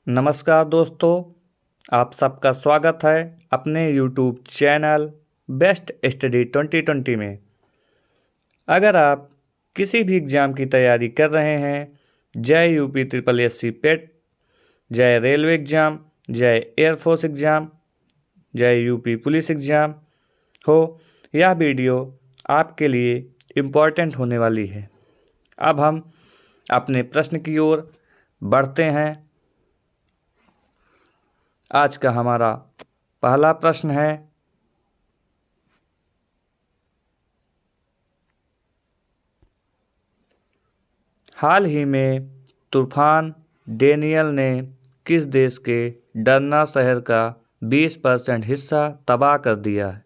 नमस्कार दोस्तों, आप सबका स्वागत है अपने यूट्यूब चैनल बेस्ट स्टडी 2020 में। अगर आप किसी भी एग्ज़ाम की तैयारी कर रहे हैं, जय यूपी ट्रिपल एससी पेट, जय रेलवे एग्ज़ाम, जय एयरफोर्स एग्ज़ाम, जय यूपी पुलिस एग्ज़ाम हो, यह वीडियो आपके लिए इम्पोर्टेंट होने वाली है। अब हम अपने प्रश्न की ओर बढ़ते हैं। आज का हमारा पहला प्रश्न है, हाल ही में तूफान डेनियल ने किस देश के डरना शहर का 20% हिस्सा तबाह कर दिया है?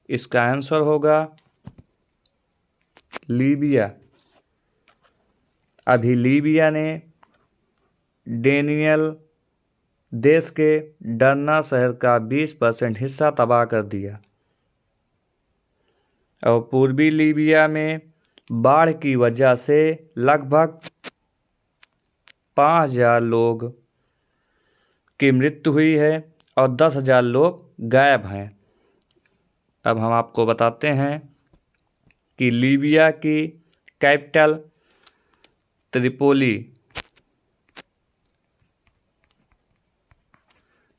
इसका आंसर होगा लीबिया। अभी लीबिया ने डेनियल देश के डरना शहर का 20% हिस्सा तबाह कर दिया। और पूर्वी लीबिया में बाढ़ की वजह से लगभग 5,000 लोग की मृत्यु हुई है और 10,000 लोग गायब हैं। अब हम आपको बताते हैं कि लीबिया की कैपिटल त्रिपोली,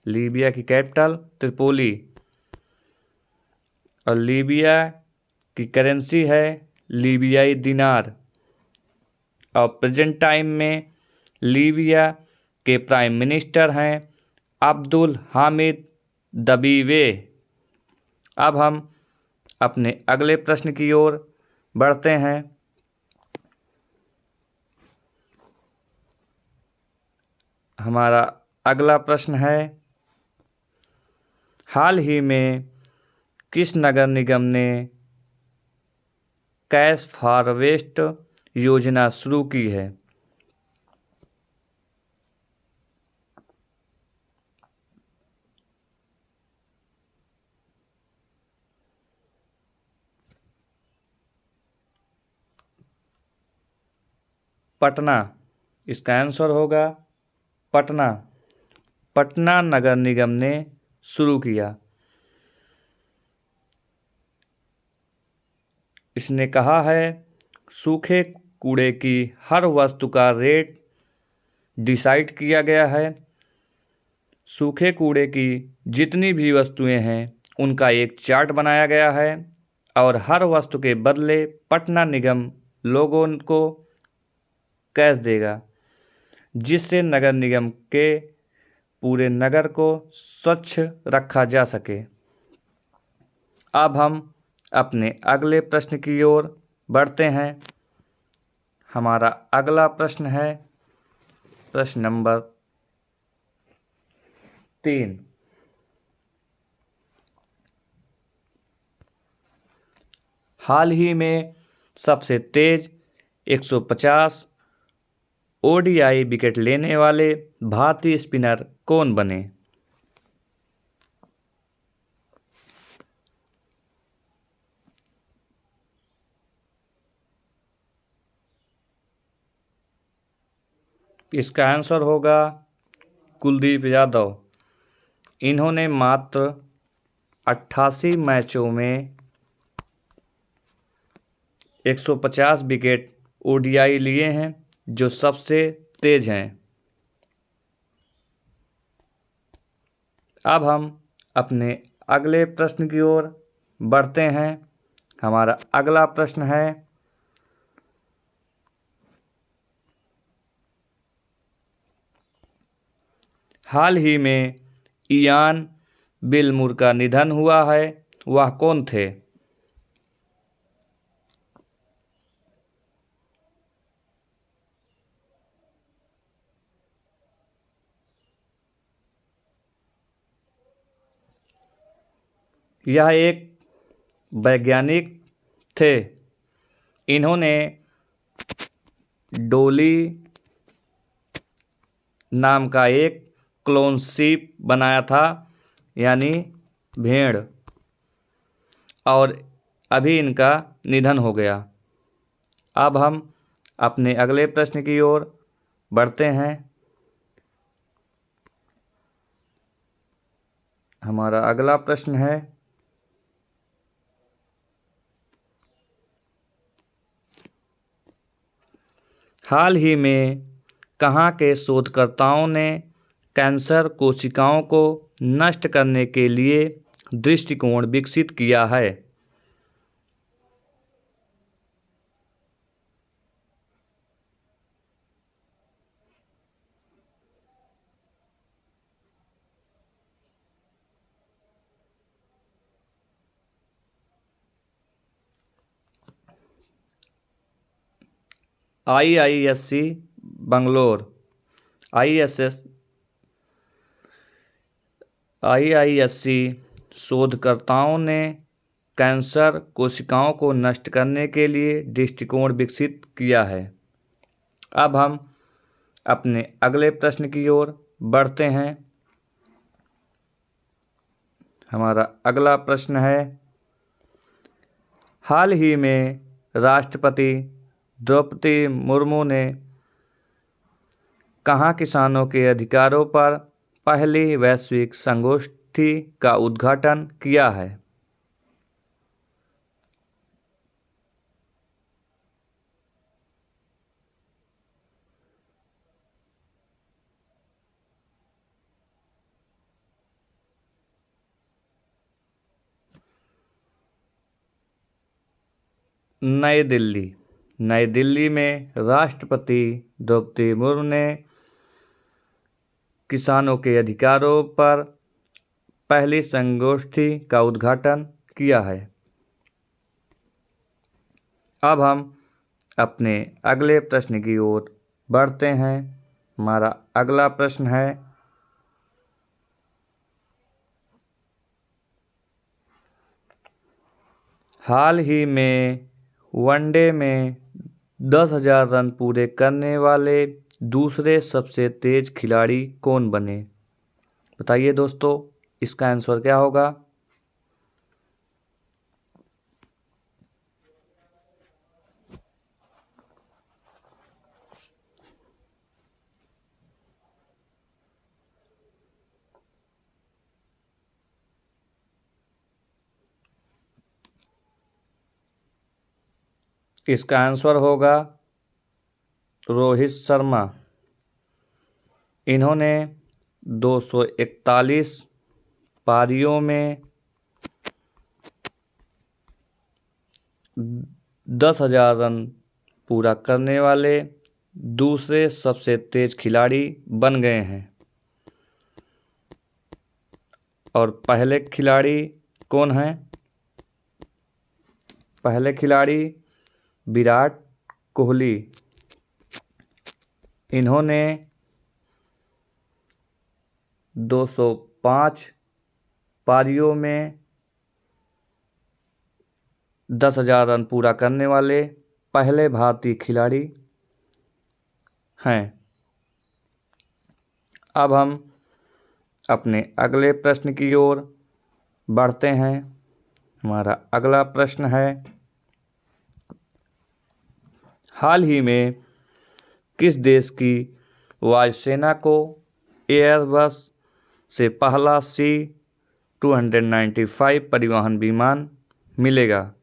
लीबिया की कैपिटल त्रिपोली और लीबिया की करेंसी है लीबियाई दिनार। और प्रेजेंट टाइम में लीबिया के प्राइम मिनिस्टर हैं अब्दुल हामिद दबीबे। अब हम अपने अगले प्रश्न की ओर बढ़ते हैं। हमारा अगला प्रश्न है, हाल ही में किस नगर निगम ने कैश फॉर वेस्ट योजना शुरू की है? पटना। इसका आंसर होगा पटना। पटना नगर निगम ने शुरू किया। इसने कहा है, सूखे कूड़े की हर वस्तु का रेट डिसाइड किया गया है। सूखे कूड़े की जितनी भी वस्तुएं हैं उनका एक चार्ट बनाया गया है और हर वस्तु के बदले पटना निगम लोगों को कैश देगा, जिससे नगर निगम के पूरे नगर को स्वच्छ रखा जा सके। अब हम अपने अगले प्रश्न की ओर बढ़ते हैं। हमारा अगला प्रश्न है प्रश्न नंबर 3। हाल ही में सबसे तेज 150 ओडीआई विकेट लेने वाले भारतीय स्पिनर कौन बने? इसका आंसर होगा कुलदीप यादव। इन्होंने मात्र 88 मैचों में 150 विकेट ओडीआई लिए हैं, जो सबसे तेज हैं। अब हम अपने अगले प्रश्न की ओर बढ़ते हैं। हमारा अगला प्रश्न है, हाल ही में इयान बिलमुर का निधन हुआ है, वह कौन थे? यह एक वैज्ञानिक थे। इन्होंने डोली नाम का एक क्लोन शिप बनाया था, यानी भेड़। और अभी इनका निधन हो गया। अब हम अपने अगले प्रश्न की ओर बढ़ते हैं। हमारा अगला प्रश्न है, हाल ही में कहाँ के शोधकर्ताओं ने कैंसर कोशिकाओं को नष्ट करने के लिए दृष्टिकोण विकसित किया है? IISc बंगलोर, IISc शोधकर्ताओं ने कैंसर कोशिकाओं को नष्ट करने के लिए दृष्टिकोण विकसित किया है। अब हम अपने अगले प्रश्न की ओर बढ़ते हैं। हमारा अगला प्रश्न है, हाल ही में राष्ट्रपति द्रौपदी मुर्मू ने कहाँ किसानों के अधिकारों पर पहली वैश्विक संगोष्ठी का उद्घाटन किया है? नई दिल्ली। नई दिल्ली में राष्ट्रपति द्रौपदी मुर्मू ने किसानों के अधिकारों पर पहली संगोष्ठी का उद्घाटन किया है। अब हम अपने अगले प्रश्न की ओर बढ़ते हैं। हमारा अगला प्रश्न है, हाल ही में वनडे में 10,000 रन पूरे करने वाले दूसरे सबसे तेज खिलाड़ी कौन बने? बताइए दोस्तों, इसका आंसर क्या होगा? इसका आंसर होगा रोहित शर्मा। इन्होंने 241 पारियों में 10,000 रन पूरा करने वाले दूसरे सबसे तेज खिलाड़ी बन गए हैं। और पहले खिलाड़ी कौन हैं? पहले खिलाड़ी विराट कोहली। इन्होंने 205 पारियों में 10,000 रन पूरा करने वाले पहले भारतीय खिलाड़ी हैं। अब हम अपने अगले प्रश्न की ओर बढ़ते हैं। हमारा अगला प्रश्न है, हाल ही में किस देश की वायुसेना को एयरबस से पहला C-295 परिवहन विमान मिलेगा?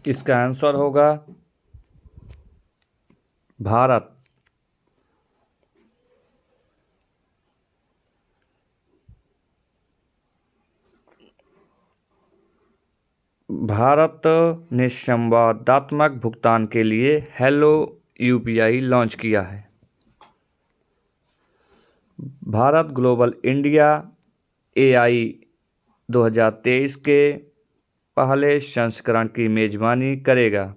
इसका आंसर होगा भारत। भारत ने संवादात्मक भुगतान के लिए हेलो UPI लॉन्च किया है। भारत ग्लोबल इंडिया AI 2023 के पहले संस्करण की मेजबानी करेगा।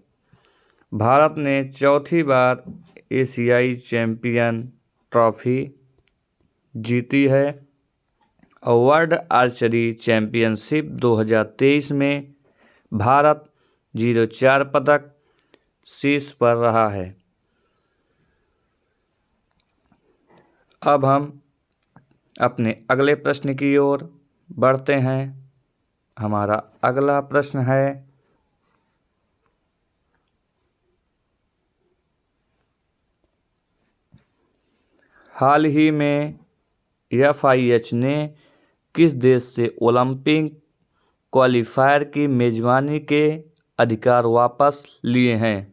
भारत ने चौथी बार एशियाई चैंपियन ट्रॉफी जीती है और वर्ल्ड आर्चरी चैंपियनशिप 2023 में भारत 04 पदक शीर्ष पर रहा है। अब हम अपने अगले प्रश्न की ओर बढ़ते हैं। हमारा अगला प्रश्न है, हाल ही में FIH ने किस देश से ओलंपिक क्वालिफायर की मेजबानी के अधिकार वापस लिए हैं?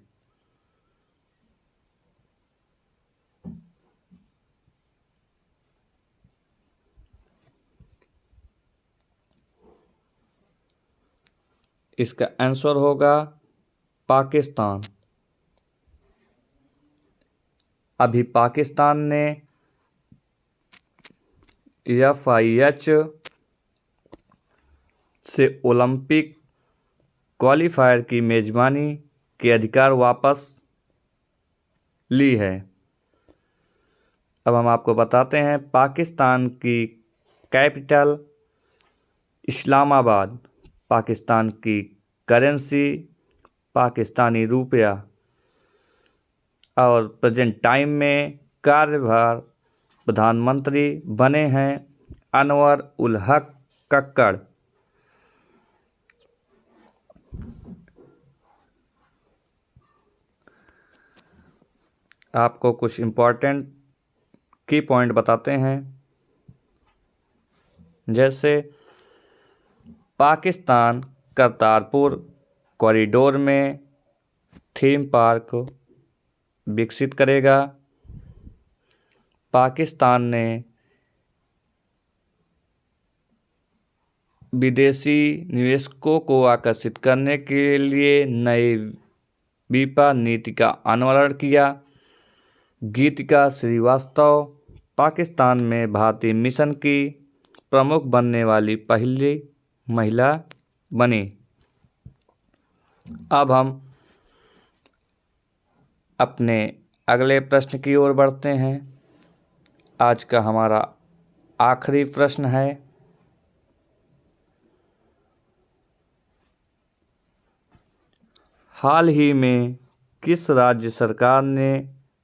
इसका आंसर होगा पाकिस्तान। अभी पाकिस्तान ने FIH से ओलंपिक क्वालिफायर की मेजबानी के अधिकार वापस ली है। अब हम आपको बताते हैं, पाकिस्तान की कैपिटल इस्लामाबाद, पाकिस्तान की करेंसी पाकिस्तानी रुपया और प्रेजेंट टाइम में कार्यभार प्रधानमंत्री बने हैं अनवर उल हक कक्कड़। आपको कुछ इम्पोर्टेंट की पॉइंट बताते हैं, जैसे पाकिस्तान करतारपुर कॉरिडोर में थीम पार्क विकसित करेगा। पाकिस्तान ने विदेशी निवेशकों को आकर्षित करने के लिए नई विपा नीति का अनुसरण किया। गीतिका श्रीवास्तव पाकिस्तान में भारतीय मिशन की प्रमुख बनने वाली पहली महिला बनी। अब हम अपने अगले प्रश्न की ओर बढ़ते हैं। आज का हमारा आखिरी प्रश्न है, हाल ही में किस राज्य सरकार ने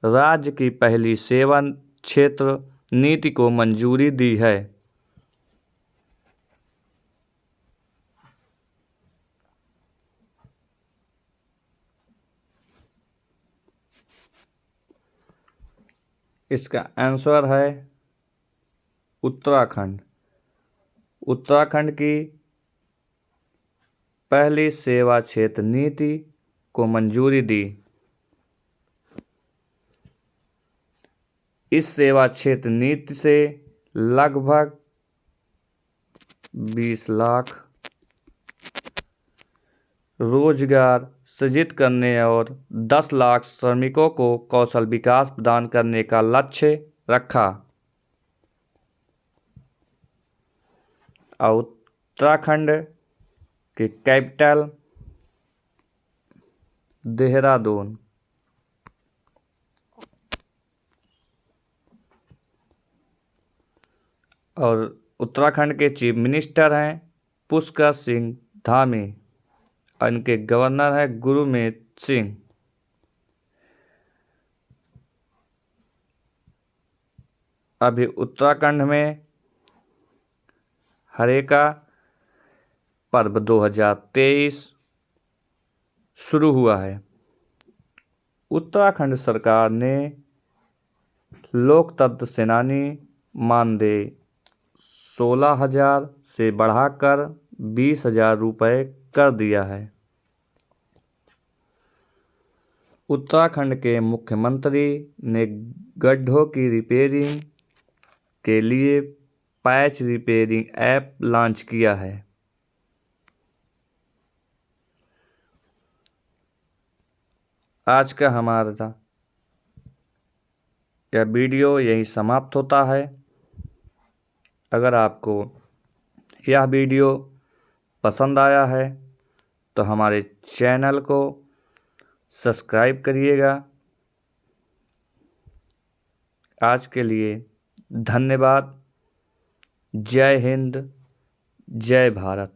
राज्य की पहली सेवा क्षेत्र नीति को मंजूरी दी है? इसका आंसर है उत्तराखंड। उत्तराखंड की पहली सेवा क्षेत्र नीति को मंजूरी दी। इस सेवा क्षेत्र नीति से लगभग 20 लाख रोजगार सृजित करने और 10 लाख श्रमिकों को कौशल विकास प्रदान करने का लक्ष्य रखा। उत्तराखंड की कैपिटल देहरादून। और उत्तराखंड के चीफ मिनिस्टर हैं पुष्कर सिंह धामी और इनके गवर्नर हैं गुरमीत सिंह। अभी उत्तराखंड में हरेका पर्व 2023 शुरू हुआ है। उत्तराखंड सरकार ने लोकतंत्र सेनानी मानदेय 16,000 से बढ़ाकर 20,000 रुपये कर दिया है। उत्तराखंड के मुख्यमंत्री ने गड्ढों की रिपेयरिंग के लिए पैच रिपेयरिंग ऐप लॉन्च किया है। आज का हमारा यह वीडियो यहीं समाप्त होता है। अगर आपको यह वीडियो पसंद आया है तो हमारे चैनल को सब्सक्राइब करिएगा। आज के लिए धन्यवाद। जय हिंद, जय भारत।